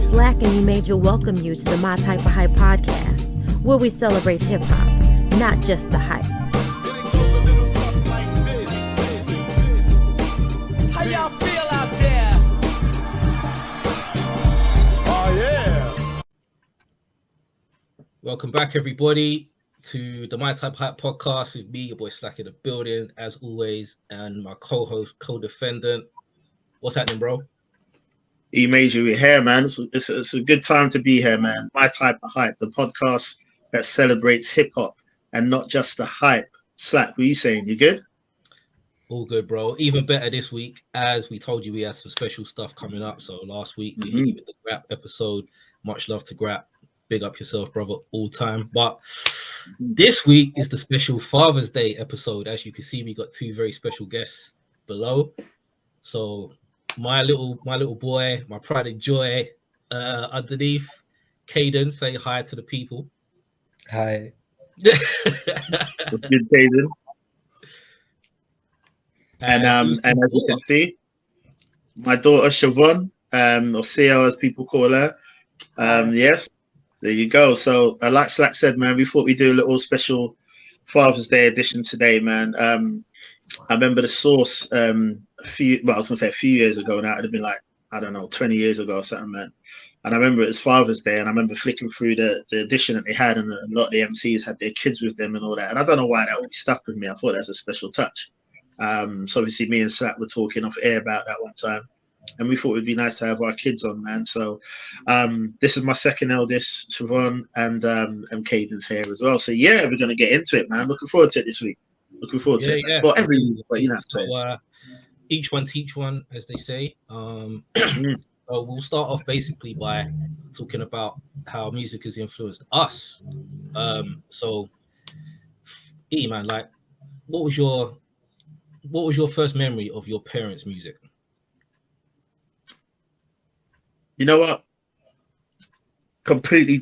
Slack and E-Major welcome you to the My Type of Hype podcast, where we celebrate hip-hop, not just the hype. How y'all feel out there? Oh, yeah. Welcome back, everybody, to the My Type Hype podcast with me, your boy Slack in the building, as always, and my co-host, co-defendant. What's happening, bro? E-Major, we're here, man. It's a good time to be here, man. My Type of Hype, the podcast that celebrates hip-hop and not just the hype. Slack, what are you saying? You good? All good, bro. Even better this week. As we told you, we had some special stuff coming up. So last week, we hit you with the Grap episode. Much love to Grap. Big up yourself, brother, all time. But this week is the special Father's Day episode. As you can see, we got two very special guests below. So my little boy, my pride and joy, underneath, Caden, say hi to the people. Hi. Good, Caden. And as you can see, my daughter Siobhan, or Sia as people call her. Yes, there you go. So like Slack said, man, we thought we'd do a little special Father's Day edition today, man. I remember the source I was gonna say a few years ago now. It'd have been like, I don't know, 20 years ago or something, man. And I remember it was Father's Day, and I remember flicking through the edition that they had, and a lot of the MCs had their kids with them and all that. And I don't know why that always stuck with me. I thought that was a special touch. So obviously me and Slack were talking off air about that one time, and we thought it'd be nice to have our kids on, man. So this is my second eldest, Siobhan, and Caden's here as well. So yeah, we're gonna get into it, man. Looking forward to it this week. Looking forward to it. Yeah. Well, every week, but you know what I'm saying. So, each one teach one, as they say. So we'll start off basically by talking about how music has influenced us. So, man, like, what was your first memory of your parents' music? You know what? Completely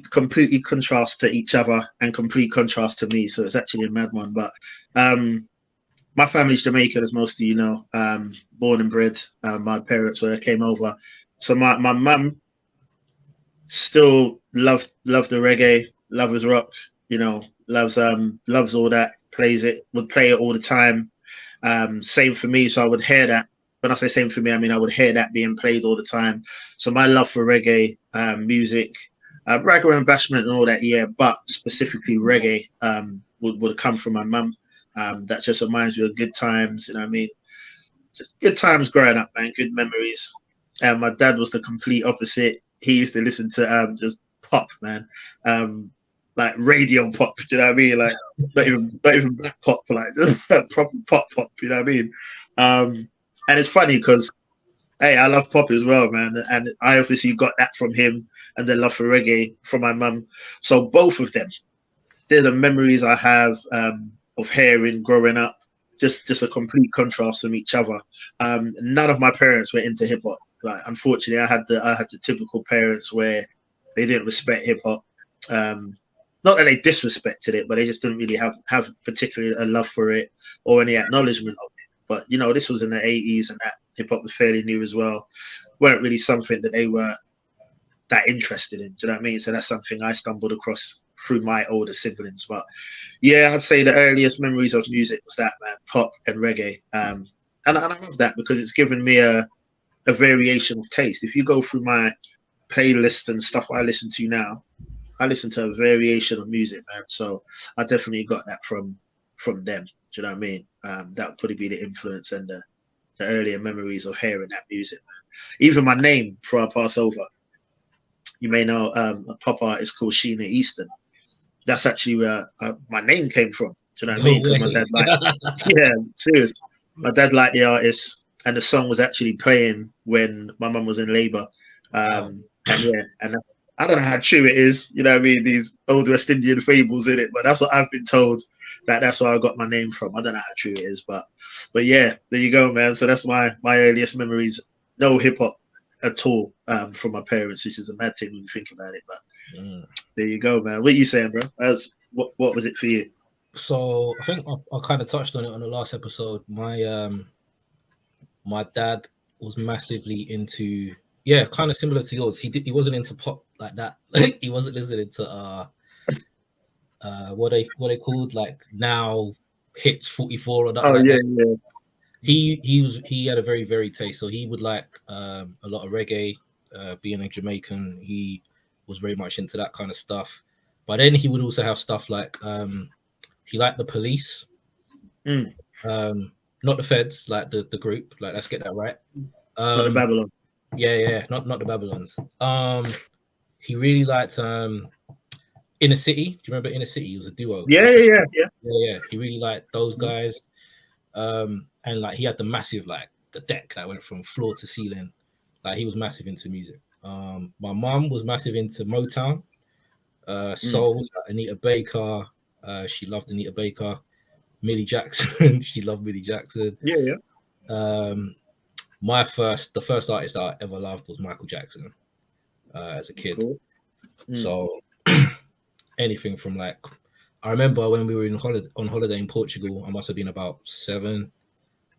contrast to each other and complete contrast to me. So it's actually a mad one. But my family's Jamaican, as most of you know. Born and bred. My parents came over. So my mum still loved the reggae, loves rock, you know, loves all that, plays it, would play it all the time. Same for me. So I would hear that. When I say same for me, I mean I would hear that being played all the time. So my love for reggae music, ragga and bashment and all that, yeah, but specifically reggae would come from my mum. That just reminds me of good times, you know what I mean? Just good times growing up, man, good memories. And my dad was the complete opposite. He used to listen to just pop, man. Like radio pop, you know what I mean? Like not even black pop, like just proper pop, you know what I mean? And it's funny because, hey, I love pop as well, man. And I obviously got that from him, and the love for reggae from my mum. So both of them, they're the memories I have of hearing growing up. Just a complete contrast from each other. None of my parents were into hip hop. Like, unfortunately, I had the typical parents where they didn't respect hip hop. Not that they disrespected it, but they just didn't really have particularly a love for it or any acknowledgement of it. But you know, this was in the 80s, and that hip hop was fairly new as well. Weren't really something that they were that interested in. Do you know what I mean? So that's something I stumbled across through my older siblings. But yeah, I'd say the earliest memories of music was that, man, pop and reggae. And I love that because it's given me a variation of taste. If you go through my playlist and stuff I listen to now, I listen to a variation of music, man. So I definitely got that from them. Do you know what I mean? That would probably be the influence and the earlier memories of hearing that music, man. Even my name, before I pass over, you may know a pop artist called Sheena Easton. That's actually where my name came from. Do you know what I mean? Because my dad yeah, serious. My dad liked the artist, and the song was actually playing when my mum was in labour. And I don't know how true it is. You know what I mean? These old West Indian fables in it, but that's what I've been told. That's where I got my name from. I don't know how true it is, but yeah, there you go, man. So that's my earliest memories. No hip hop at all from my parents, which is a mad thing when you think about it. But there you go, man. What are you saying, bro? What was it for you? So I think I kind of touched on it on the last episode. My dad was massively into Yeah, kind of similar to yours. He wasn't into pop like that. He wasn't listening to what they called like now hits 44 or nothing like that. Yeah. He had a very varied taste. So he would like a lot of reggae. Being a Jamaican, he was very much into that kind of stuff. But then he would also have stuff like he liked the Police, Mm. not the Feds, like the group. Like let's get that right. Not the Babylon. Yeah, not the Babylons. He really liked Inner City. Do you remember Inner City? He was a duo. Yeah. Yeah. He really liked those guys. And like he had the massive like the deck that went from floor to ceiling. Like he was massive into music. My mum was massive into Motown, soul, like Anita Baker. She loved Anita Baker. Millie Jackson. She loved Millie Jackson. Yeah. The first artist that I ever loved was Michael Jackson as a kid. Cool. So anything from like, I remember when we were on holiday in Portugal, I must have been about 7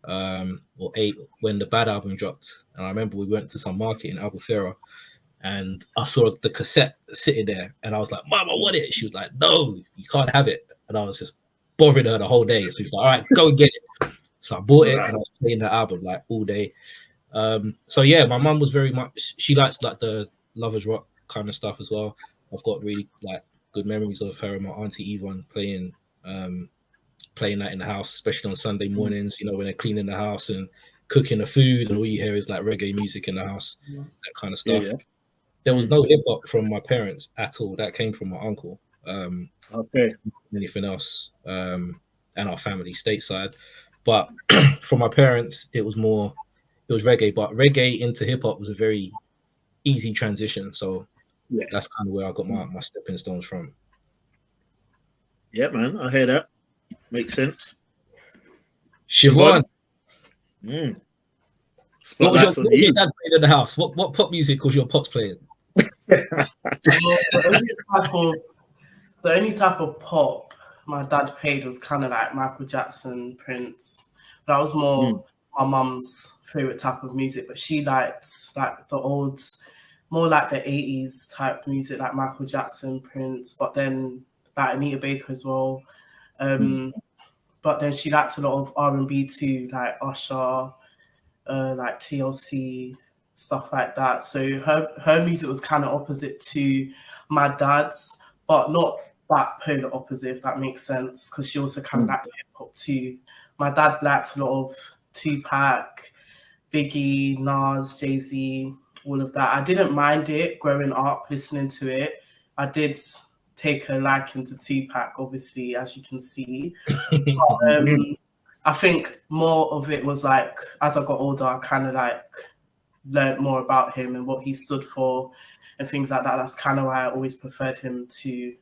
or 8 when the Bad album dropped. And I remember we went to some market in Albufeira and I saw the cassette sitting there and I was like, Mom, I want it. She was like, no, you can't have it. And I was just bothering her the whole day. So she was like, all right, go and get it. So I bought it and I was playing the album like all day. So yeah, my mum was very much, she likes like the lovers rock kind of stuff as well. I've got really like good memories of her and my auntie Yvonne playing that in the house, especially on Sunday mornings, you know, when they're cleaning the house and cooking the food and all you hear is like reggae music in the house, that kind of stuff. There was no hip hop from my parents at all. That came from my uncle. Anything else, and our family stateside. But from my parents, it was reggae. But reggae into hip hop was a very easy transition. So that's kind of where I got my stepping stones from. Yeah, man, I hear that. Makes sense. Siobhan. What was your dad playing in the house? What pop music was your pops playing? The only type of pop my dad played was kind of like Michael Jackson, Prince. That was more my mum's favorite type of music, but she liked like the old, more like the 80s type music, like Michael Jackson, Prince, but then like Anita Baker as well. But then she liked a lot of R&B too, like Usher, like TLC, stuff like that. So her music was kind of opposite to my dad's, but not that polar opposite, if that makes sense, because she also kind of liked hip hop too. My dad liked a lot of Tupac, Biggie, Nas, Jay-Z, all of that. I didn't mind it growing up, listening to it. I did take a liking to Tupac, obviously, as you can see. But, I think more of it was like, as I got older, I kind of like learned more about him and what he stood for and things like that. That's kind of why I always preferred him to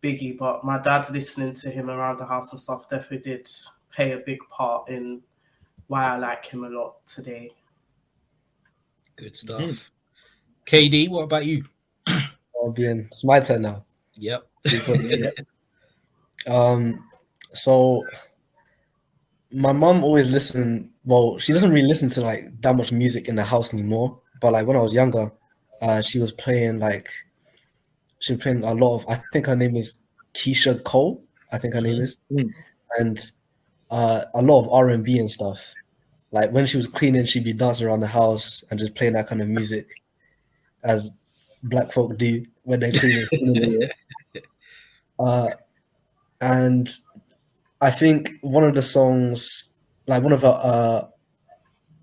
Biggie. But my dad listening to him around the house and stuff definitely did play a big part in why I like him a lot today. Good stuff. KD, what about you? It's my turn now. Yep. So my mom always listened. Well, she doesn't really listen to like that much music in the house anymore. But like when I was younger, she was playing a lot of. I think her name is Keisha Cole. I think her name is, and a lot of R&B and stuff. Like when she was cleaning, she'd be dancing around the house and just playing that kind of music, as black folk do when they're cleaning. And I think one of the songs, like one of her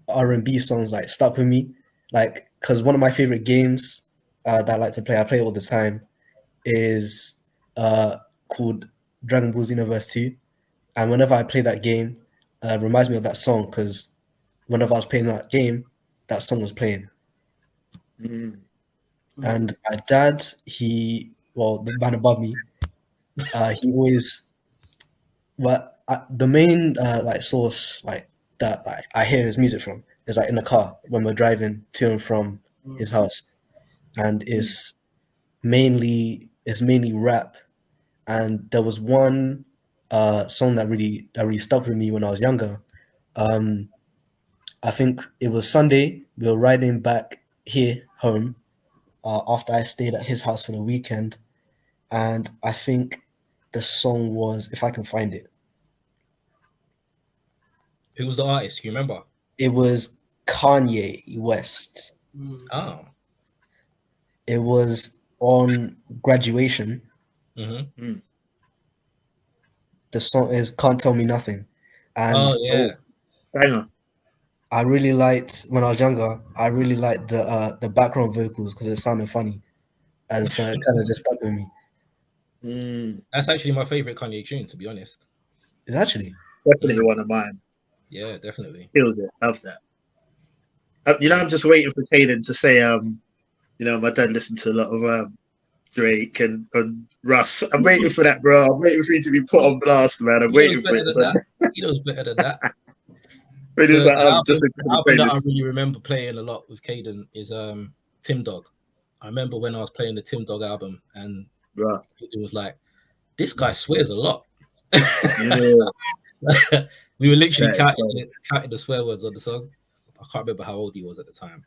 R&B songs, like stuck with me, like because one of my favorite games that I like to play, I play all the time, is called Dragon Ball Xenoverse 2. And whenever I play that game, it reminds me of that song, because whenever I was playing that game, that song was playing. And my dad, the man above me, he always, the main like source like that I hear his music from is like in the car when we're driving to and from his house, and it's mainly rap. And there was one song that really stuck with me when I was younger. I think it was Sunday. We were riding back here home after I stayed at his house for the weekend, and I think the song was, if I can find it, Who was the artist? You remember? it was Kanye West. Oh. It was on Graduation. Mm-hmm. The song is Can't Tell Me Nothing. And hang on. I really liked, when I was younger, I really liked the background vocals because it sounded funny. And so it kind of just stuck with me. That's actually my favorite Kanye tune, to be honest. It's actually Definitely one of mine. Yeah, definitely. Feels it. Love that. I'm just waiting for Caden to say, my dad listened to a lot of Drake and Russ. I'm waiting for that, bro. I'm waiting for you to be put on blast, man. I'm waiting for it. He knows better than that. The album that I really remember playing a lot with Caden is Tim Dog. I remember when I was playing the Tim Dog album, and it was like, this guy swears a lot. We were literally counting the swear words on the song. I can't remember how old he was at the time,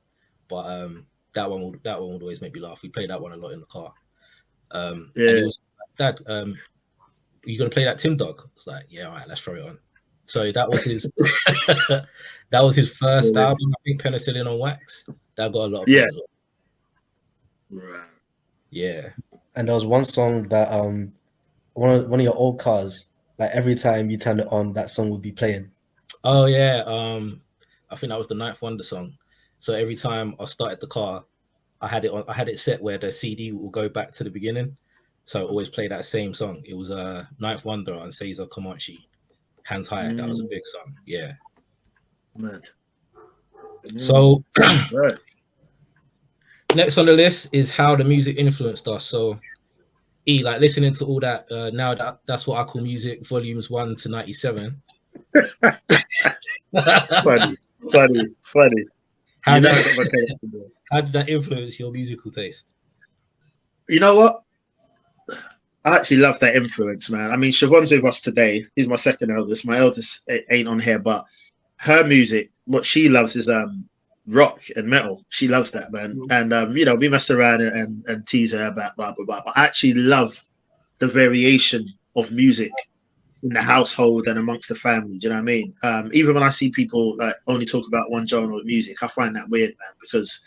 but that one would always make me laugh. We played that one a lot in the car. And it was, Dad, you gonna play that Tim Dog? It's like, yeah, all right, let's throw it on. So that was his that was his first album, I think, Penicillin on Wax. That got a lot of Right. Yeah. And there was one song that one of your old cars, like every time you turn it on, that song would be playing. Oh yeah. I think that was the Ninth Wonder song. So every time I started the car, I had it set where the CD will go back to the beginning. So I always play that same song. It was Ninth Wonder on Cesar Comanche, Hands Higher. That was a big song. Yeah. Mad. So next on the list is how the music influenced us. So like listening to all that now that's what I call music, volumes 1 to 97. Funny. How did that influence your musical taste? You know what? I actually love that influence, man. I mean, Siobhan's with us today. He's my second eldest. My eldest ain't on here, but her music, what she loves is rock and metal. She loves that, man. And we mess around and tease her about blah blah blah. But I actually love the variation of music in the household and amongst the family. Do you know what I mean? Even when I see people like only talk about one genre of music, I find that weird, man, because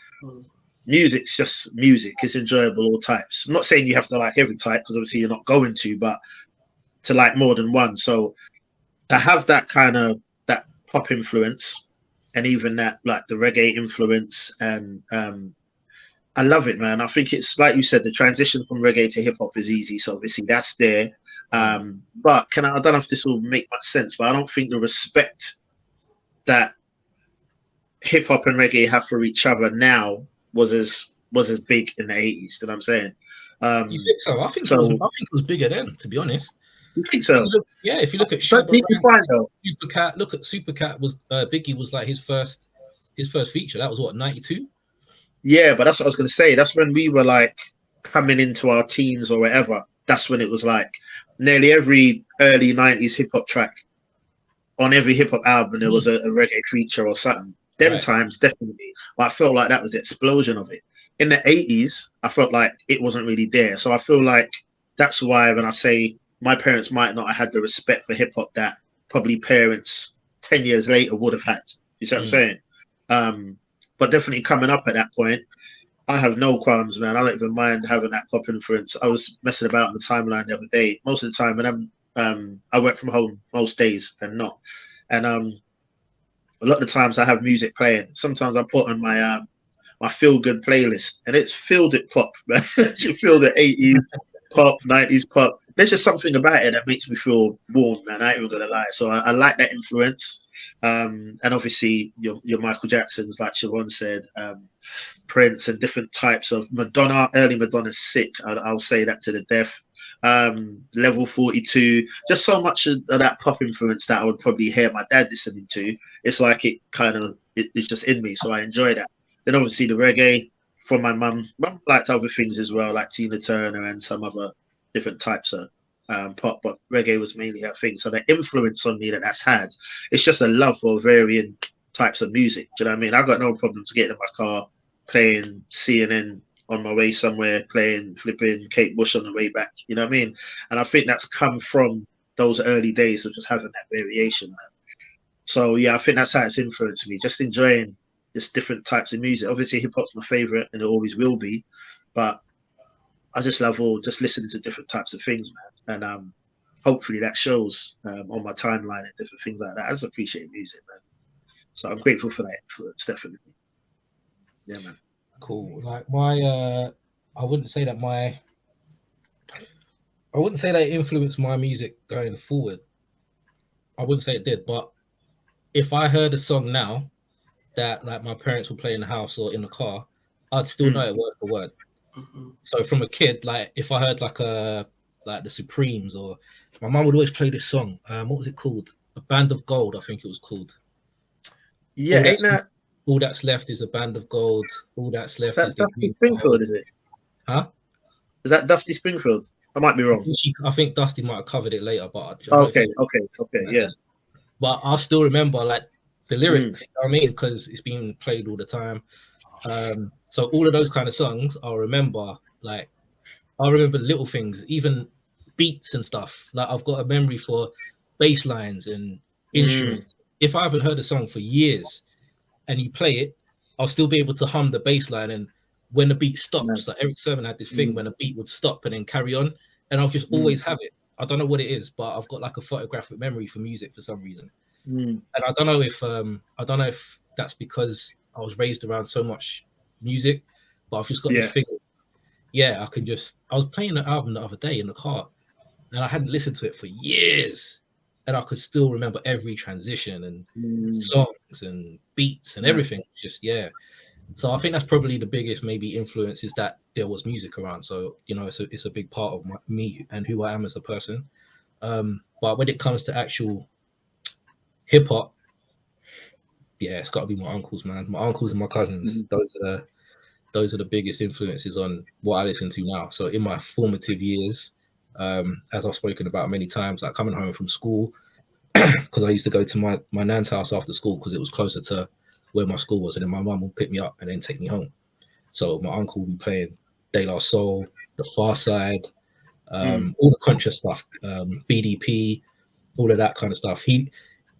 music's just music. It's enjoyable, all types. I'm not saying you have to like every type, because obviously you're not going to, but to like more than one. So to have that kind of that pop influence, and even that like the reggae influence, and I love it, man. I think it's like you said, the transition from reggae to hip hop is easy. So obviously that's there. But I don't know if this will make much sense, but I don't think the respect that hip hop and reggae have for each other now was as big in the 80s. You know what I'm saying? You think so? I think it was bigger then, to be honest. You think so? If you look at Supercat, look at Supercat was Biggie was like his first feature. That was what, 92? Yeah, but that's what I was gonna say. That's when we were like coming into our teens or whatever. That's when it was like nearly every early 90s hip hop track on every hip hop album there was a reggae feature or something. Them times definitely. But I felt like that was the explosion of it. In the 80s, I felt like it wasn't really there. So I feel like that's why when I say my parents might not have had the respect for hip hop that probably parents 10 years later would have had. You see what I'm saying? But definitely coming up at that point, I have no qualms, man. I don't even mind having that pop influence. I was messing about on the timeline the other day. Most of the time when I work from home most days and not. And a lot of the times I have music playing. Sometimes I put on my my feel good playlist, and it's filled with pop, man. You feel the 80s pop, 90s pop. There's just something about it that makes me feel warm, man. I ain't even gonna lie. So I like that influence. And obviously your Michael Jacksons, like Siobhan said, Prince, and different types of Madonna. Early Madonna's sick. I'll say that to the death. Level 42, just so much of that pop influence that I would probably hear my dad listening to. It's like it's just in me, so I enjoy that. Then obviously the reggae from my mum. Mum liked other things as well, like Tina Turner and some other different types of pop, but reggae was mainly her thing. So the influence on me that's had, it's just a love for varying types of music. Do you know what I mean? I've got no problems getting in my car playing CNN on my way somewhere, playing flipping Kate Bush on the way back. You know what I mean? And I think that's come from those early days of just having that variation, man. So yeah, I think that's how it's influenced me. Just enjoying just different types of music. Obviously, hip hop's my favorite, and it always will be. But I just love just listening to different types of things, man. And hopefully that shows on my timeline and different things like that. I just appreciate music, man. So I'm grateful for that influence, definitely. Yeah, man. Cool. Like I wouldn't say that it influenced my music going forward. I wouldn't say it did, but if I heard a song now that like my parents would play in the house or in the car, I'd still know it word for word. Mm-hmm. So from a kid, like if I heard like the Supremes, or my mum would always play this song. What was it called? A Band of Gold, I think it was called. Yeah, All that's left is a band of gold. All that's left is the Dusty Springfield, is it? Huh? Is that Dusty Springfield? I might be wrong. I think Dusty might have covered it later, but okay, yeah. But I still remember like the lyrics. You know what I mean, because it's been played all the time. So all of those kind of songs, I'll remember. Like I remember little things, even beats and stuff. Like I've got a memory for bass lines and instruments. If I haven't heard a song for years and you play it, I'll still be able to hum the bass line. And when the beat stops, like Eric Sermon had this thing when the beat would stop and then carry on, and I'll just always have it. I don't know what it is, but I've got like a photographic memory for music for some reason. And I don't know if that's because I was raised around so much music, but I've just got this thing. Yeah, I was playing an album the other day in the car, and I hadn't listened to it for years, and I could still remember every transition and songs and beats and everything. Just So I think that's probably the biggest maybe influence, is that there was music around. So it's a big part of me and who I am as a person. But when it comes to actual hip hop, it's got to be my uncles, man. My uncles and my cousins. Those are the biggest influences on what I listen to now. So in my formative years, as I've spoken about many times, like coming home from school, because I used to go to my nan's house after school because it was closer to where my school was, and then my mum would pick me up and then take me home. So my uncle would be playing De La Soul, The Far Side, all the conscious stuff, BDP, all of that kind of stuff.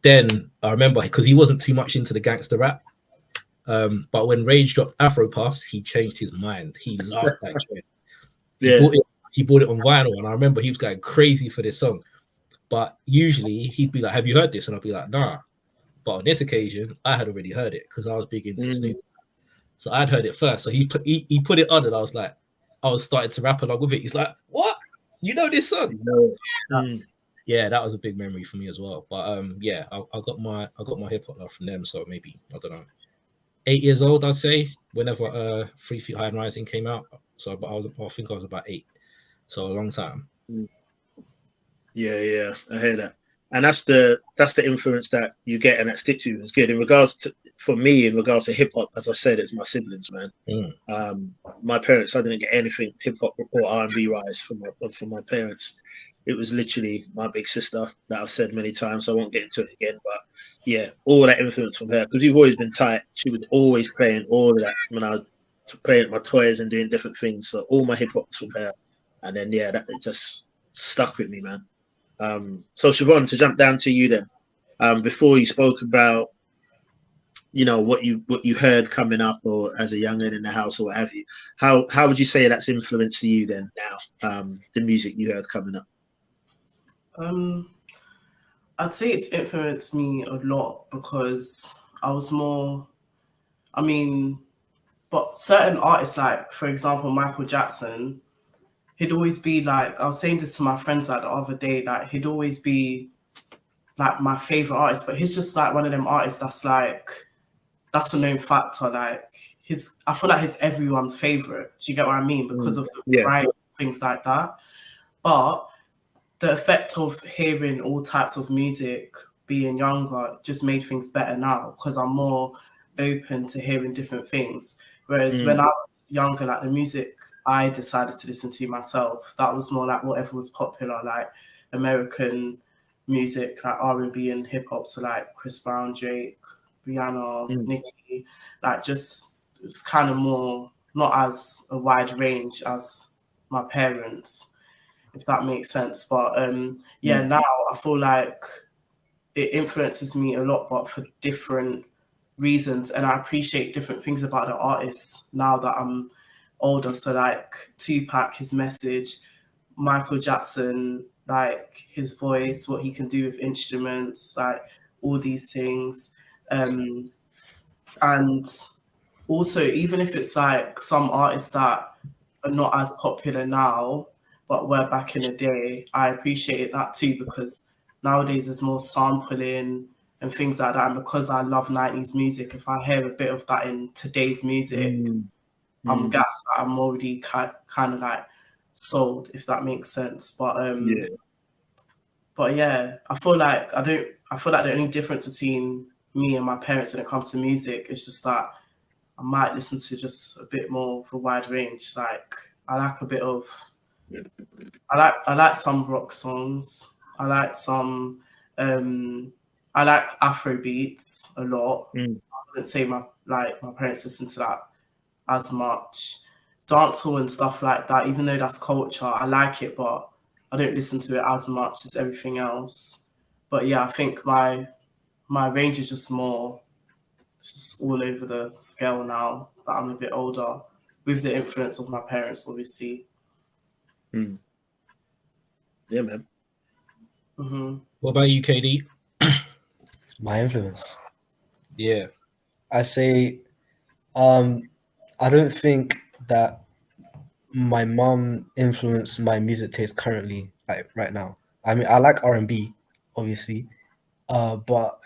Then I remember, because he wasn't too much into the gangster rap, but when Rage dropped Afro Puffs, he changed his mind. He loved that joint. He bought it on vinyl, and I remember he was going crazy for this song. But usually he'd be like, "Have you heard this?" And I'd be like, "Nah." But on this occasion, I had already heard it because I was big into Snoop. So I'd heard it first. So he put it on, and I was starting to rap along with it. He's like, "What? You know this song?" Yeah, that was a big memory for me as well. But I got my hip hop love from them. So maybe, I don't know, 8 years old, I'd say, whenever 3 Feet High and Rising came out. So I think I was about 8. So a long time. Yeah, I hear that. And that's the influence that you get and that sticks to you. It's good. In regards to hip hop, as I said, it's my siblings, man. My parents, I didn't get anything hip hop or R&B wise from my parents. It was literally my big sister that I've said many times. So I won't get into it again, but yeah, all that influence from her, because we've always been tight. She was always playing all of that when I was playing my toys and doing different things. So all my hip hop was from her, and then that it just stuck with me, man. So Siobhan, to jump down to you then, before you spoke about, what you heard coming up or as a youngin in the house or what have you, how would you say that's influenced you then now, the music you heard coming up? I'd say it's influenced me a lot because I was more, but certain artists, like for example Michael Jackson, he'd always be like, I was saying this to my friends like the other day, like he'd always be like my favorite artist, but he's just like one of them artists that's a known factor. Like I feel like he's everyone's favorite. Do you get what I mean? Because of the variety, things like that. But the effect of hearing all types of music being younger just made things better now because I'm more open to hearing different things. Whereas when I was younger, like the music I decided to listen to myself, that was more like whatever was popular, like American music, like R&B and hip hop, so like Chris Brown, Drake, Rihanna, Nicki, like just it's kind of more not as a wide range as my parents, if that makes sense. But now I feel like it influences me a lot, but for different reasons, and I appreciate different things about the artists now that I'm older. So like Tupac, his message, Michael Jackson, like his voice, what he can do with instruments, like all these things. And also, even if it's like some artists that are not as popular now, but were back in the day, I appreciated that too, because nowadays there's more sampling and things like that. And because I love 90s music, if I hear a bit of that in today's music, I'm gassed. I'm already kind of like sold, if that makes sense. But yeah, I feel like the only difference between me and my parents when it comes to music is just that I might listen to just a bit more of a wide range. Like I like a bit of, I like some rock songs. I like some, I like Afro beats a lot. I wouldn't say my parents listen to that as much. Dancehall and stuff like that, even though that's culture, I like it, but I don't listen to it as much as everything else. But yeah, I think my range is just more, it's just all over the scale now that I'm a bit older, with the influence of my parents, obviously. Yeah, man. What about you, KD? My influence. Yeah. I say, I don't think that my mom influenced my music taste currently, like right now. I mean, I like R&B, obviously, but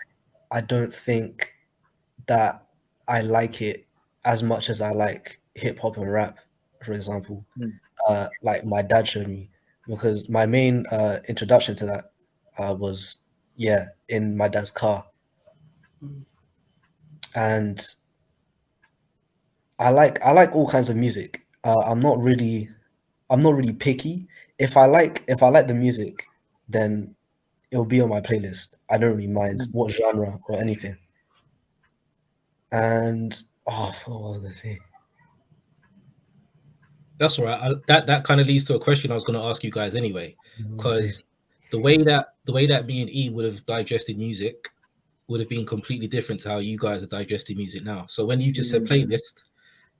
I don't think that I like it as much as I like hip hop and rap, for example. Like my dad showed me, because my main introduction to that was in my dad's car, and I like all kinds of music. I'm not really picky. If I like the music, then it'll be on my playlist. I don't really mind what genre or anything. And what was I say? That's all right. That kind of leads to a question I was going to ask you guys anyway, because the way that me and E would have digested music would have been completely different to how you guys are digesting music now. So when you just said playlist,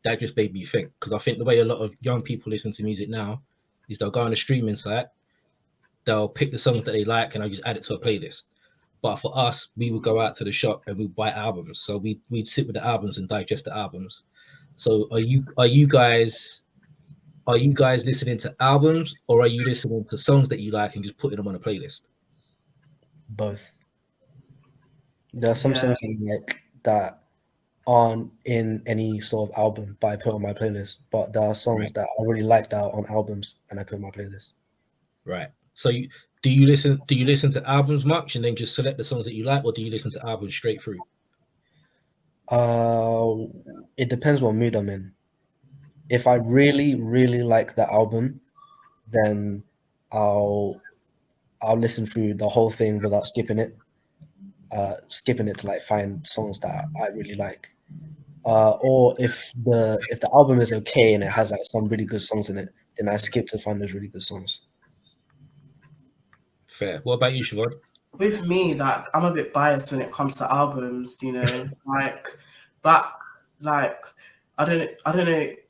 that just made me think, because I think the way a lot of young people listen to music now is they'll go on a streaming site, they'll pick the songs that they like, and I'll just add it to a playlist. But for us, we would go out to the shop and we'd buy albums. So we'd sit with the albums and digest the albums. So are you guys listening to albums, or are you listening to songs that you like and just putting them on a playlist? Both. There are some songs I like that aren't in any sort of album, but I put on my playlist. But there are songs that I really like that are on albums, and I put on my playlist. Right. So do you listen to albums much and then just select the songs that you like, or do you listen to albums straight through? It depends what mood I'm in. If I really, really like the album, then I'll listen through the whole thing without skipping it. To like find songs that I really like. Or if the album is okay and it has like some really good songs in it, then I skip to find those really good songs. Fair. What about you, Siobhan? With me, like I'm a bit biased when it comes to albums, you know, but I don't know.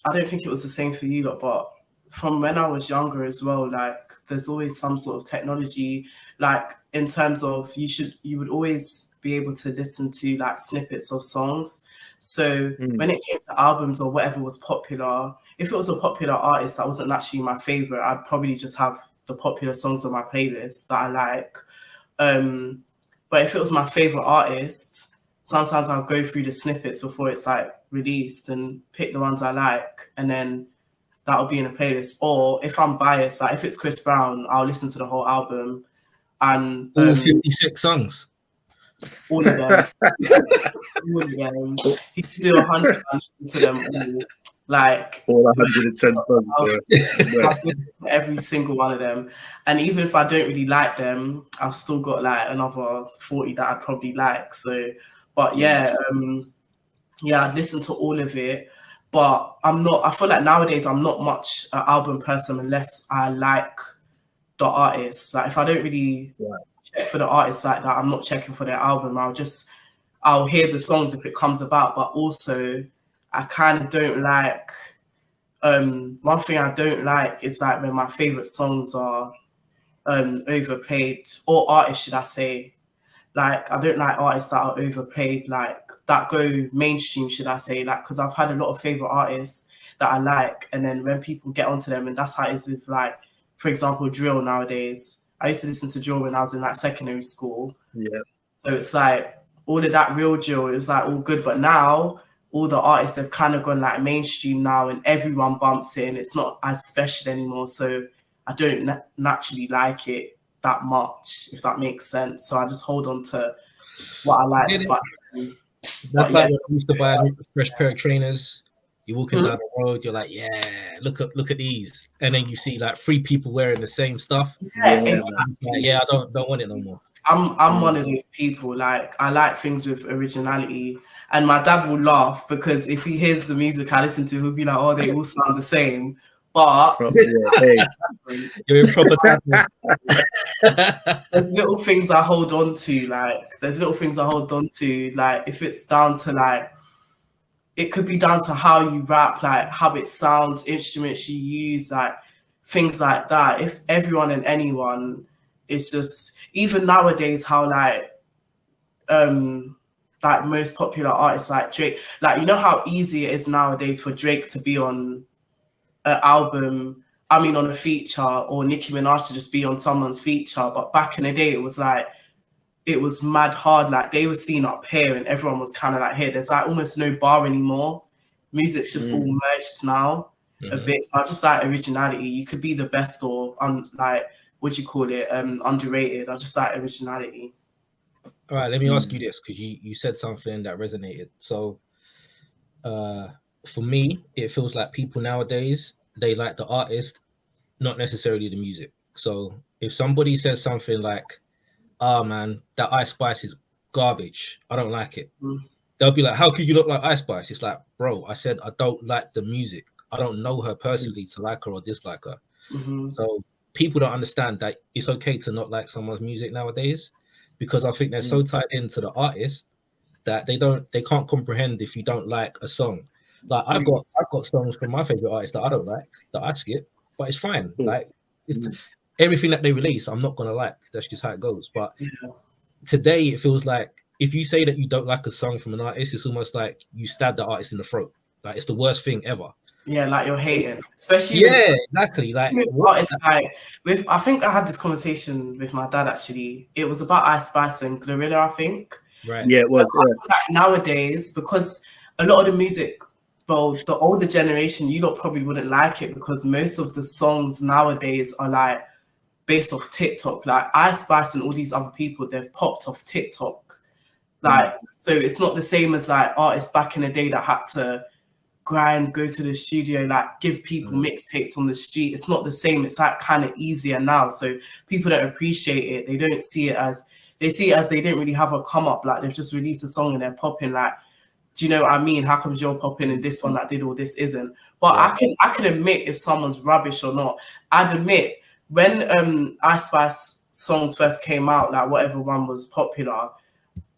I don't think it was the same for you lot, but from when I was younger as well, like there's always some sort of technology, like in terms of you would always be able to listen to like snippets of songs. So when it came to albums or whatever was popular, if it was a popular artist that wasn't actually my favorite, I'd probably just have the popular songs on my playlist that I like. But if it was my favorite artist, sometimes I'll go through the snippets before it's like released and pick the ones I like, and then that'll be in a playlist. Or if I'm biased, like if it's Chris Brown, I'll listen to the whole album and all 56 songs. All of them. All of them. He could do 100 and listen to them all. Like all 110 songs. Every single one of them. And even if I don't really like them, I've still got like another 40 that I'd probably like. So, but yeah, yeah, I'd listen to all of it. But I feel like nowadays I'm not much an album person unless I like the artist. Like if I don't really check for the artist like that, I'm not checking for their album. I'll hear the songs if it comes about, but also I kind of don't like, one thing I don't like is like when my favorite songs are overplayed, or artists should I say. Like I don't like artists that are overplayed, like that go mainstream, should I say, like, because I've had a lot of favorite artists that I like, and then when people get onto them, and that's how it is with, like, for example, drill nowadays. I used to listen to drill when I was in like secondary school. Yeah. So it's like all of that real drill, it was like all good. But now all the artists, they've kind of gone like mainstream now, and everyone bumps it, and it's not as special anymore. So I don't naturally like it that much, if that makes sense. So I just hold on to what I like. That's like when I used to buy a fresh pair of trainers. You're walking down the road, you're like, yeah, look at these, and then you see like 3 people wearing the same stuff. Yeah, exactly. Like, yeah, I don't want it no more. I'm one of those people. Like I like things with originality, and my dad will laugh because if he hears the music I listen to, he'll be like, "Oh, they all sound the same." But you're in proper time. There's little things I hold on to. Like if it's down to like, it could be down to how you rap, like how it sounds, instruments you use, like things like that. If everyone and anyone is just, even nowadays, how like most popular artists like Drake, like, you know how easy it is nowadays for Drake to be on an album, on a feature, or Nicki Minaj to just be on someone's feature. But back in the day, it was like, it was mad hard. Like they were seen up here and everyone was kind of like here. There's like almost no bar anymore. Music's just all merged now a bit. So I just like originality. You could be the best or like, what do you call it? Underrated. I just like originality. All right, let me ask you this, because you said something that resonated. So for me, it feels like people nowadays, they like the artist, not necessarily the music. So if somebody says something like, "Ah, man, that Ice Spice is garbage, I don't like it," they'll be like, "How could you look like Ice Spice?" It's like, bro, I said I don't like the music. I don't know her personally to like her or dislike her. So people don't understand that it's okay to not like someone's music nowadays, because I think they're so tied into the artist that they can't comprehend if you don't like a song. Like I've got songs from my favorite artists that I don't like, that I skip, but it's fine. Like it's everything that they release, I'm not gonna like. That's just how it goes. But today it feels like if you say that you don't like a song from an artist, it's almost like you stab the artist in the throat. Like it's the worst thing ever. Yeah, like you're hating, especially exactly. Like artists, like I think I had this conversation with my dad actually. It was about Ice Spice and Glorilla, I think. Right. Yeah, it was. Like nowadays, because a lot of the music, well, the older generation, you lot probably wouldn't like it because most of the songs nowadays are like based off TikTok. Like Ice Spice and all these other people, they've popped off TikTok. Like, so it's not the same as like artists back in the day that had to grind, go to the studio, like give people mixtapes on the street. It's not the same. It's like kind of easier now. So people don't appreciate it. They don't see it as, they see it as they didn't really have a come up. Like they've just released a song and they're popping. Like, do you know what I mean? How comes you're popping and this one that did all this isn't? But I can admit if someone's rubbish or not. I'd admit when Ice Spice songs first came out, like whatever one was popular,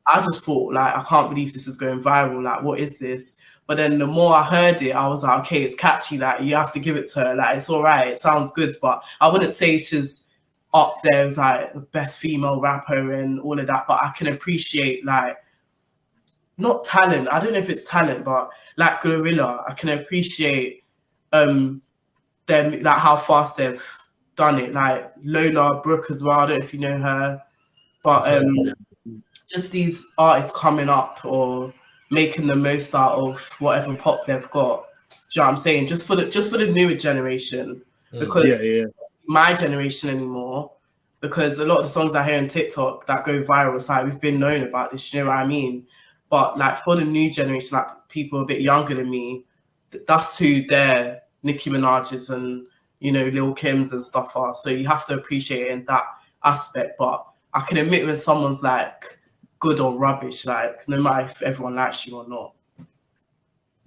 I just thought like, I can't believe this is going viral. Like, what is this? But then the more I heard it, I was like, okay, it's catchy. Like, you have to give it to her. Like, it's all right. It sounds good. But I wouldn't say she's up there as like the best female rapper and all of that. But I can appreciate like, not talent. I don't know if it's talent, but like Glorilla, I can appreciate them, like how fast they've done it. Like Lola Brooke as well. I don't know if you know her. But just these artists coming up or making the most out of whatever pop they've got. Do you know what I'm saying? Just for the newer generation, because my generation anymore. Because a lot of the songs I hear on TikTok that go viral, it's like we've been known about this. You know what I mean? But like for the new generation, like people a bit younger than me, that's who their Nicki Minaj's and Lil Kim's and stuff are. So you have to appreciate it in that aspect. But I can admit when someone's like good or rubbish, like no matter if everyone likes you or not.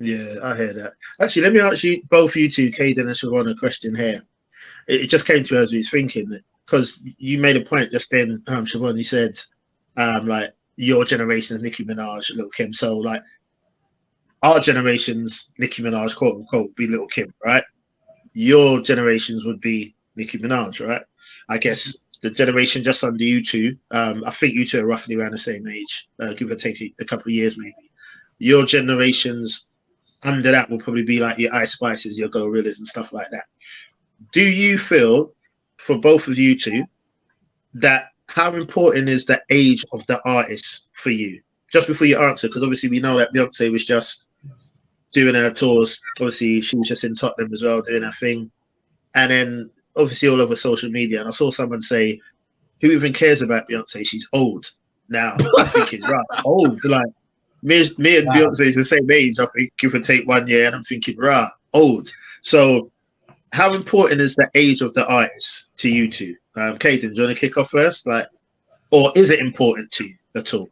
Yeah, I hear that. Actually, let me ask you both, you two, Caden and Siobhan, a question here. It just came to me as we was thinking, because you made a point just then, Siobhan. You said, like your generation's Nicki Minaj, Lil Kim. So like our generation's Nicki Minaj, quote unquote, would be Lil Kim, right? Your generations would be Nicki Minaj, right? I guess the generation just under you two, I think you two are roughly around the same age, give or take a couple of years maybe. Your generations under that will probably be like your Ice Spices, your Gorillas and stuff like that. Do you feel, for both of you two, that how important is the age of the artist for you? Just before you answer, because obviously we know that Beyonce was just doing her tours. Obviously, she was just in Tottenham as well, doing her thing. And then obviously all over social media. And I saw someone say, who even cares about Beyonce? She's old. Now, I'm thinking, right, old. Like, me and Beyonce is the same age, I think, give or take 1 year. And I'm thinking, right, old. So how important is the age of the artist to you two? Caden, do you want to kick off first? Like, or is it important to you at all?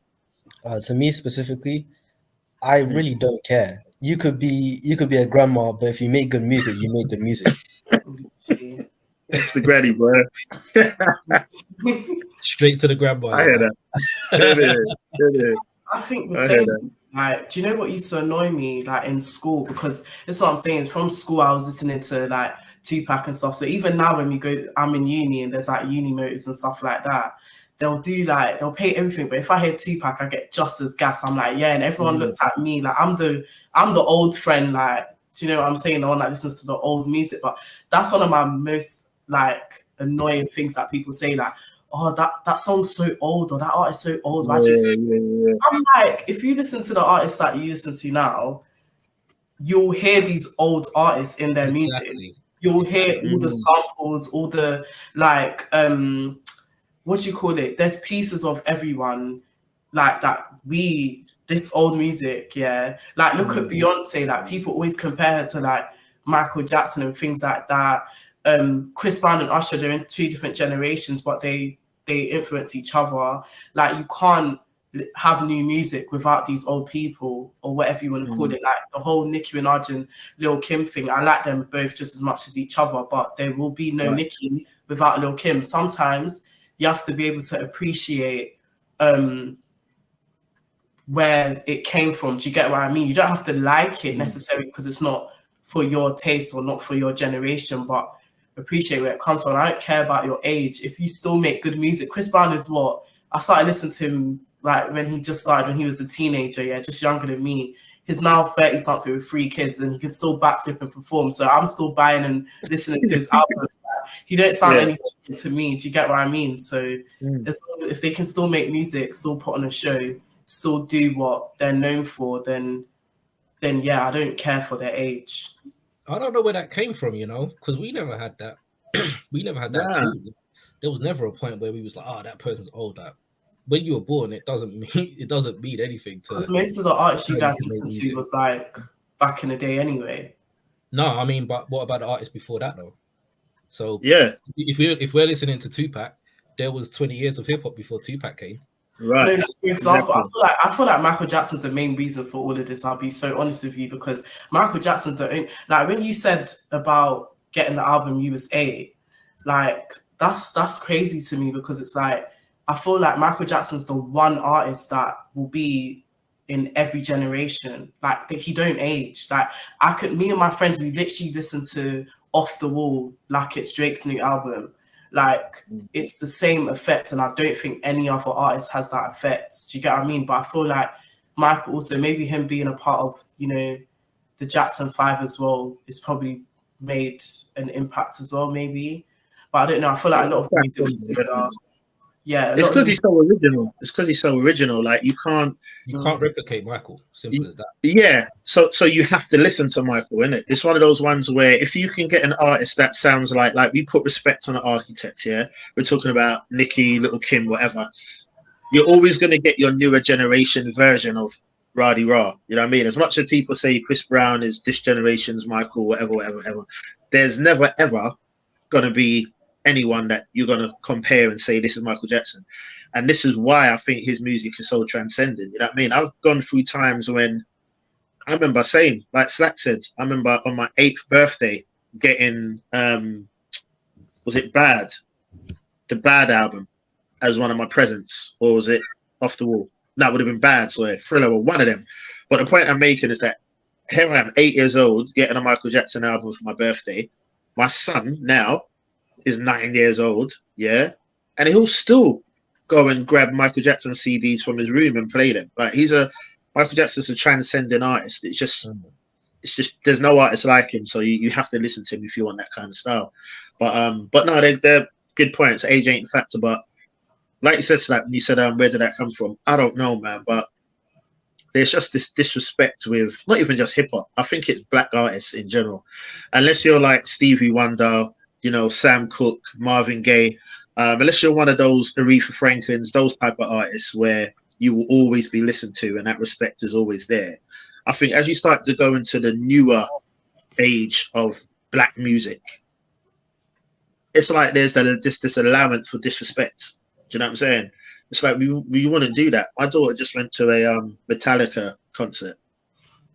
To me specifically, I really don't care. You could be a grandma, but if you make good music, you make good music. It's the granny, bro. Straight to the grandma. I hear that. I think the same. Like, do you know what used to annoy me, like in school? Because that's what I'm saying. From school, I was listening to like Tupac and stuff. So even now, when we go, I'm in uni and there's like uni motives and stuff like that. They'll pay everything. But if I hear Tupac, I get just as gas. I'm like, yeah, and everyone looks at me like I'm the old friend. Like, do you know what I'm saying? The one that listens to the old music. But that's one of my most like annoying things that people say, like, oh, that song's so old, or that artist's so old. Yeah. I'm like, if you listen to the artists that you listen to now, you'll hear these old artists in their music. You'll hear all the samples, all the like what do you call it? There's pieces of everyone like that. This old music, yeah. Like look at Beyonce. Like people always compare her to like Michael Jackson and things like that. Chris Brown and Usher, they're in two different generations, but they influence each other. Like you can't have new music without these old people, or whatever you want to call it. Like the whole Nicki Minaj and Lil Kim thing, I like them both just as much as each other, but there will be no Nicki without Lil Kim. Sometimes you have to be able to appreciate where it came from. Do you get what I mean? You don't have to like it necessarily because it's not for your taste or not for your generation, but appreciate where it comes from. I don't care about your age. If you still make good music, Chris Brown is what I started listening to him like when he just started, when he was a teenager, just younger than me. He's now 30 something with 3 kids and he can still backflip and perform. So I'm still buying and listening to his albums. He don't sound any different to me. Do you get what I mean? So if they can still make music, still put on a show, still do what they're known for, then yeah, I don't care for their age. I don't know where that came from, because we never had that. We never had that tool. There was never a point where we was like, oh, that person's old. That when you were born, it doesn't mean anything to. Because most of the artists you guys listened to was like back in the day, anyway. No, I mean, but what about the artists before that though? So yeah, if we're listening to Tupac, there was 20 years of hip hop before Tupac came. Right. No, for example, exactly. I feel like Michael Jackson's the main reason for all of this. I'll be so honest with you, because Michael Jackson's the only, like when you said about getting the album you was 8, like that's crazy to me, because it's like I feel like Michael Jackson's the one artist that will be in every generation. Like he don't age. Like me and my friends, we literally listen to Off the Wall like it's Drake's new album. Like it's the same effect, and I don't think any other artist has that effect. Do you get what I mean? But I feel like Michael also, maybe him being a part of, the Jackson 5 as well, is probably made an impact as well, maybe. But I don't know. I feel like a lot of music was similar. Yeah, it's because he's so original. It's because he's so original. Like you can't replicate Michael. Simple as that. Yeah. So you have to listen to Michael, innit? It's one of those ones where if you can get an artist that sounds like we put respect on the architects, yeah. We're talking about Nicki, Lil Kim, whatever. You're always going to get your newer generation version of Radi Ra. You know what I mean? As much as people say Chris Brown is this generation's Michael, whatever, there's never ever going to be anyone that you're going to compare and say this is Michael Jackson. And this is why I think his music is so transcendent. You know what I mean? I've gone through times when I remember saying, like Slack said, I remember on my 8th birthday getting was it Bad, the Bad album, as one of my presents, or was it Off the Wall? That would have been Bad, so Thriller or one of them. But the point I'm making is that here I am, 8 years old, getting a Michael Jackson album for my birthday. My son now is 9 years old, yeah, and he'll still go and grab Michael Jackson CDs from his room and play them. Like Michael Jackson's a transcending artist. It's just there's no artist like him, so you have to listen to him if you want that kind of style. But no, they're good points. Age ain't a factor, but like you said, Slap, you said where did that come from? I don't know, man, but there's just this disrespect with not even just hip hop. I think it's black artists in general. Unless you're like Stevie Wonder, Sam Cooke, Marvin Gaye, unless you're one of those Aretha Franklins, those type of artists where you will always be listened to and that respect is always there. I think as you start to go into the newer age of black music, it's like there's this allowance for disrespect. Do you know what I'm saying? It's like we want to do that. My daughter just went to a Metallica concert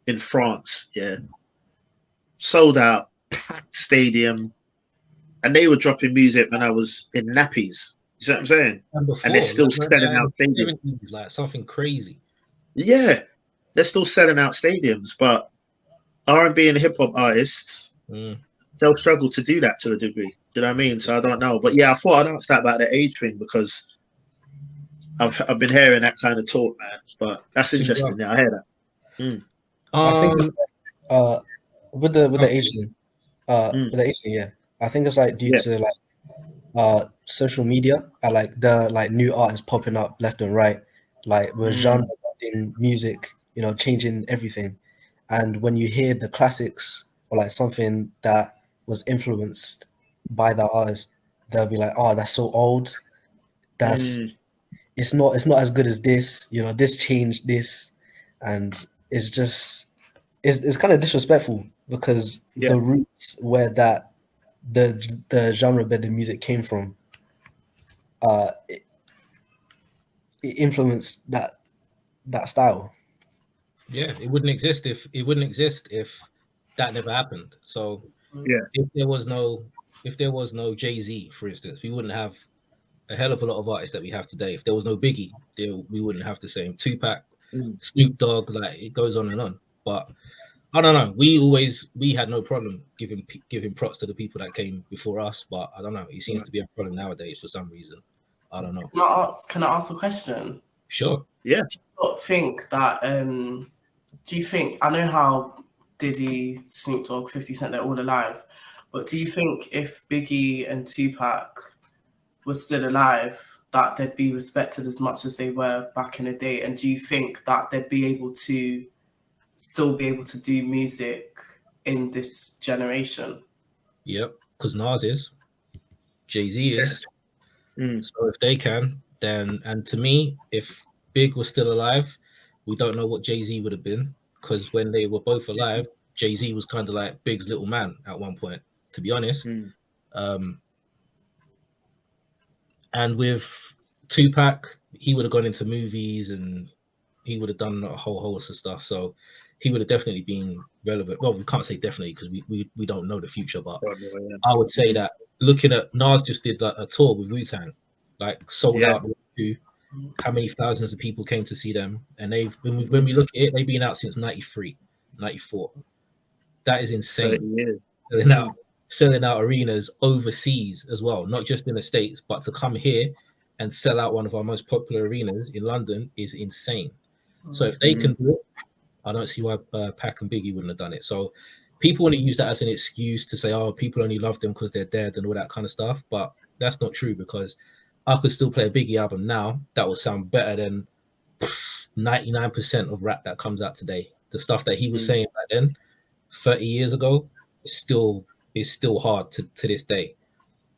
in France. Yeah, sold out, packed stadium, and they were dropping music when I was in nappies. You see what I'm saying? And they're still selling out stadiums. Like something crazy. Yeah, they're still selling out stadiums, but R&B and hip hop artists, they'll struggle to do that to a degree. Do you know what I mean? So I don't know, but yeah, I thought I'd ask that about the age thing because I've been hearing that kind of talk, man. But that's interesting. Yeah, I hear that. I think with the age thing, with the age thing, yeah, I think it's like due to like social media and like the like new artists popping up left and right, like with genre in music, changing everything. And when you hear the classics or like something that was influenced by the artist, they'll be like, "Oh, that's so old. That's it's not as good as this. This changed this," and it's just it's kind of disrespectful because the roots where that the genre bed of music came from, it influenced that style. Yeah, it wouldn't exist if that never happened. So if there was no Jay-Z, for instance, we wouldn't have a hell of a lot of artists that we have today. If there was no Biggie, we wouldn't have the same. Tupac, Snoop Dogg, like it goes on and on. But I don't know. We had no problem giving props to the people that came before us. But I don't know. It seems to be a problem nowadays for some reason. I don't know. Can I ask a question? Sure. Yeah. Do you think, I know how Diddy, Snoop Dogg, 50 Cent, they're all alive, but do you think if Biggie and Tupac were still alive, that they'd be respected as much as they were back in the day? And do you think that they'd still be able to do music in this generation? Yep, because Nas is, Jay-Z is. So if they can, then, and to me, if Big was still alive, we don't know what Jay-Z would have been, because when they were both alive, Jay-Z was kind of like Big's little man at one point, to be honest. And with Tupac, he would have gone into movies and he would have done a whole host of stuff. So he would have definitely been relevant. Well, we can't say definitely because we don't know the future, but I would say that looking at Nas just did like a tour with Wu-Tang, like sold out. How many thousands of people came to see them? And when we look at it, they've been out since 93, 94. That is insane. Selling out arenas overseas as well, not just in the States, but to come here and sell out one of our most popular arenas in London is insane. So if they can do it, I don't see why Pac and Biggie wouldn't have done it. So people want to use that as an excuse to say, oh, people only love them because they're dead and all that kind of stuff. But that's not true, because I could still play a Biggie album now that will sound better than 99% of rap that comes out today. The stuff that he was saying back then, 30 years ago, is still hard to this day.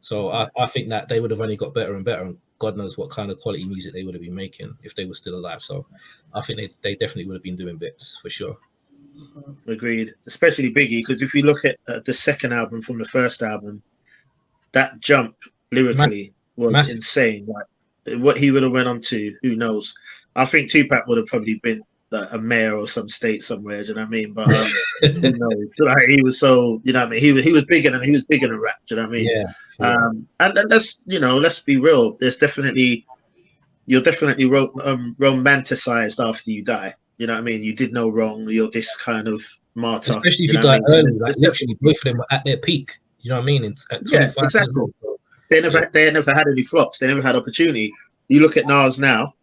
So I think that they would have only got better and better, and God knows what kind of quality music they would have been making if they were still alive. So I think they definitely would have been doing bits for sure. Agreed, especially Biggie, because if you look at the second album from the first album, that jump lyrically was insane. Like what he would have went on to, who knows? I think Tupac would have probably been a mayor or some state somewhere. Do you know what I mean? But who knows? Like, he was so, you know what I mean. He was bigger than rap. Do you know what I mean? Yeah. Sure. And let's be real. You're definitely romanticized after you die. You know what I mean? You did no wrong. You're this kind of martyr. Especially if you you know what I die mean? early, So like literally both of them were at their peak. You know what I mean? At 25 yeah, exactly. years old. So, They never had any flops. They never had opportunity. You look at Nas now,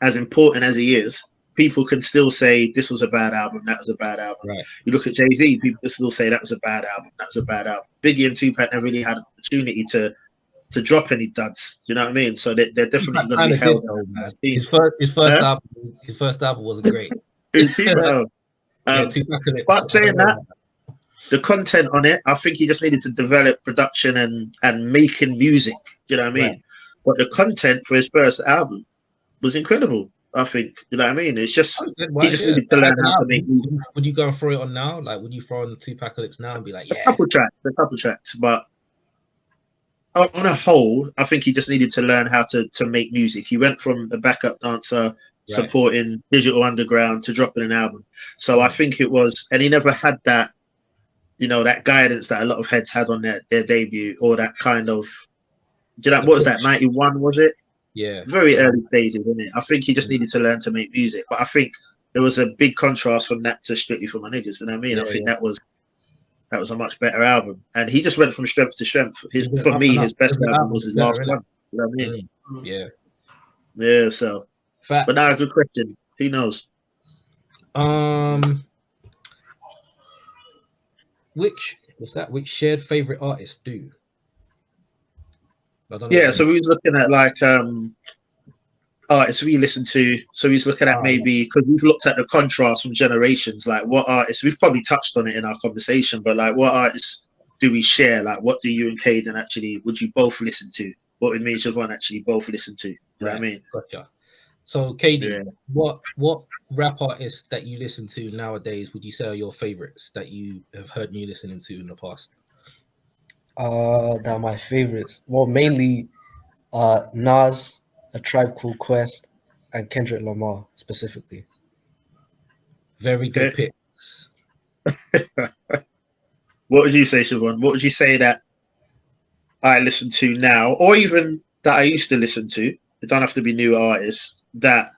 as important as he is, people can still say this was a bad album, that was a bad album. right. You look at Jay-Z, people can still say that was a bad album, that was a bad album. Biggie and Tupac never really had an opportunity to drop any duds. You know what I mean? So they're definitely going to be held. His first album wasn't great. Tupac, but saying that, the content on it, I think he just needed to develop production and making music. You know what I mean? Right. But the content for his first album was incredible. I think, you know what I mean? It's just he just needed to learn how to make music. Would you go and throw it on now? Like, would you throw on the Tupacalypse now and be like, yeah, a couple tracks, but on a whole, I think he just needed to learn how to make music. He went from a backup dancer supporting Digital Underground to dropping an album. So I think it was, and he never had that, you know, that guidance that a lot of heads had on their debut, or that kind of, you know, what was that, 91, was it? Yeah. Very early stages, isn't it? I think he just needed to learn to make music. But I think there was a big contrast from that to Strictly for My Niggas. You know what I mean? I think that was a much better album. And he just went from strength to strength. For me, his best album was his last one. You know what I mean? Yeah. Yeah, so. Fact. But now, good question. Who knows? Which shared favorite artists do? Yeah, so we was looking at like artists we listen to. So he's looking at maybe, because we've looked at the contrast from generations, like what artists, we've probably touched on it in our conversation, but like what artists do we share? Like what do you and Caden actually, would you both listen to? What would me and Siobhan actually both listen to? You know what I mean? Gotcha. So Caden, what rap artists that you listen to nowadays would you say are your favorites that you have heard me listening to in the past? That are my favorites. Well, mainly Nas, A Tribe Called Quest, and Kendrick Lamar specifically. Very good picks. What would you say, Siobhan? What would you say that I listen to now, or even that I used to listen to? It don't have to be new artists that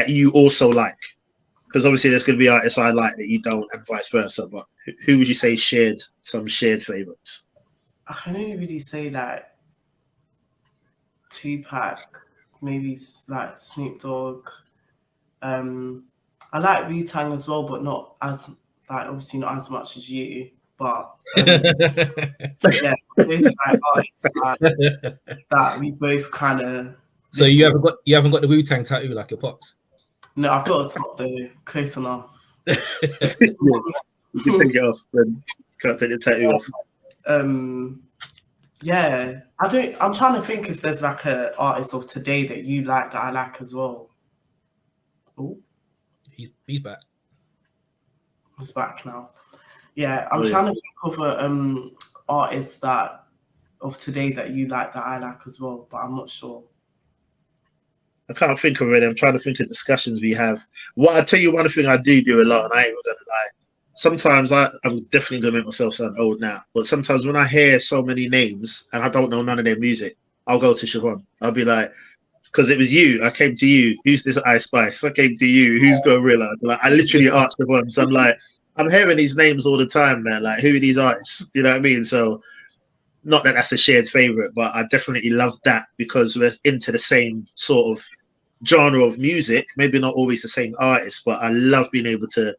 you also like, because obviously there's going to be artists I like that you don't, and vice versa. But who would you say shared favorites? I can only really say like Tupac, maybe like Snoop Dogg. I like Wu-Tang as well, but not as, like, obviously not as much as you. But yeah, those are like artists that we both kind of. So you haven't got the Wu-Tang tattoo like your pops? No, I've got a top though, close enough. You can take it off, then can't take the tattoo off. Yeah, I'm trying to think if there's like an artist of today that you like that I like as well. Oh, he's back. He's back now. Yeah, I'm trying to think of a artist that of today that you like that I like as well, but I'm not sure. I can't think of it. I'm trying to think of discussions we have. What I tell you, one thing I do a lot, and I ain't gonna lie. Sometimes I'm definitely gonna make myself sound old now, but sometimes when I hear so many names and I don't know none of their music, I'll go to Siobhan. I'll be like, because it was you. I came to you. Who's this Ice Spice? I came to you. Who's Gorilla? Like, I literally asked Siobhan. So I'm like, I'm hearing these names all the time, man. Like, who are these artists? Do you know what I mean? So, not that that's a shared favorite, but I definitely love that because we're into the same sort of genre of music. Maybe not always the same artist, but I love being able to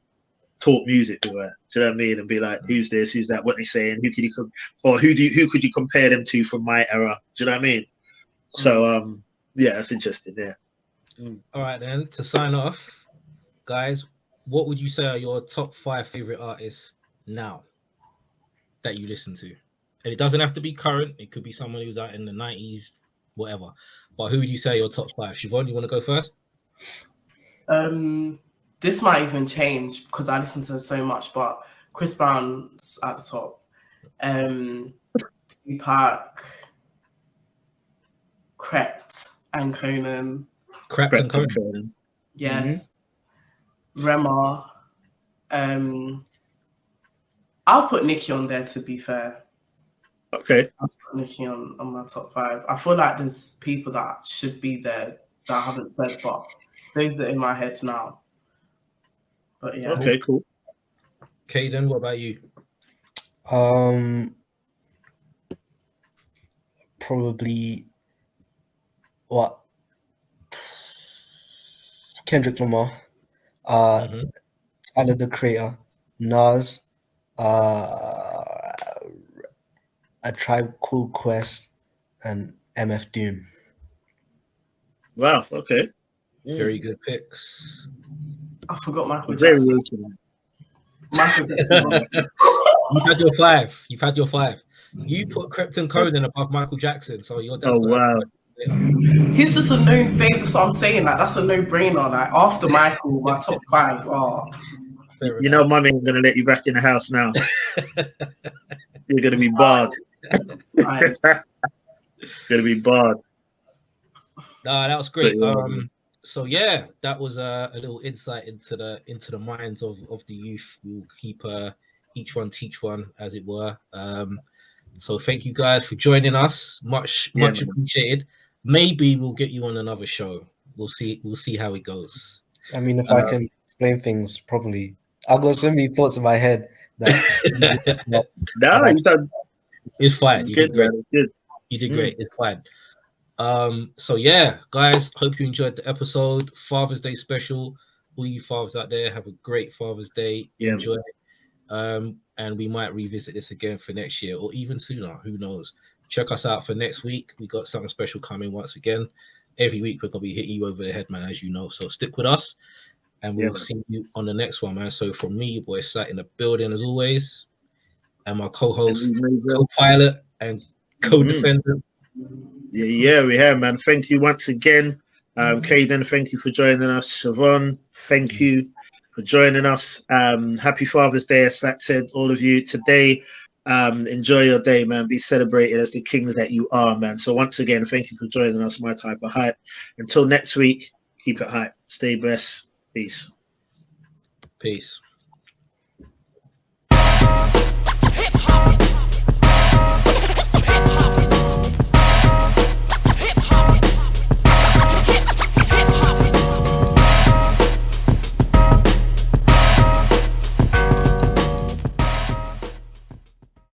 talk music to her. Do you know what I mean? And be like, who's this? Who's that? What they saying? Who could you compare them to from my era? Do you know what I mean? So, yeah, that's interesting. Yeah. All right, then, to sign off, guys, what would you say are your top 5 favorite artists now that you listen to? And it doesn't have to be current. It could be someone who's out in the 90s, whatever. But who would you say are your top 5? Siobhan, you want to go first? This might even change because I listen to so much, but Chris Brown's at the top. Tupac, Crept and Conan. Crept and Conan. Yes. Rema. I'll put Nikki on there, to be fair. Okay. I'll put Nikki on my top 5. I feel like there's people that should be there that I haven't said, but those are in my head now. But yeah. Okay, cool. Caden, what about you? Probably what? Kendrick Lamar, Tyler the Creator, Nas, A Tribe Called Quest, and MF Doom. Wow. Okay. Very good picks. I forgot Michael Very Jackson. original. Michael Jackson. You've had your 5. You've had your 5. You put Krypton Conan above Michael Jackson, so you're Oh wow. He's just a known face, so I'm saying that that's a no-brainer. Like after Michael, my top 5 are. You know, mummy ain't gonna let you back in the house now. You're gonna be barred. Gonna be barred. No, that was great. But, so yeah, that was a little insight into the minds of the youth. We'll keep each one teach one, as it were. So thank you guys for joining us. Much appreciated. Maybe we'll get you on another show. We'll see how it goes. I mean, if I can explain things properly, I've got so many thoughts in my head that no, it's fine. You did great. Good. You did great. It's fine. So yeah, guys, hope you enjoyed the episode. Father's Day special. All you fathers out there, have a great Father's Day. Enjoy it. And we might revisit this again for next year or even sooner. Who knows? Check us out for next week. We got something special coming once again. Every week we're gonna be hitting you over the head, man, as you know. So stick with us, and we'll see you on the next one, man. So from me, your boy Sat in the building as always, and my co-host, co-pilot, and co-defender. Yeah, we have, man. Thank you once again. Caden, thank you for joining us. Siobhan, thank you for joining us. Happy Father's Day, as Sat said, all of you today. Enjoy your day, man. Be celebrated as the kings that you are, man. So once again, thank you for joining us, My Type of Hype. Until next week, keep it hype. Stay blessed. Peace.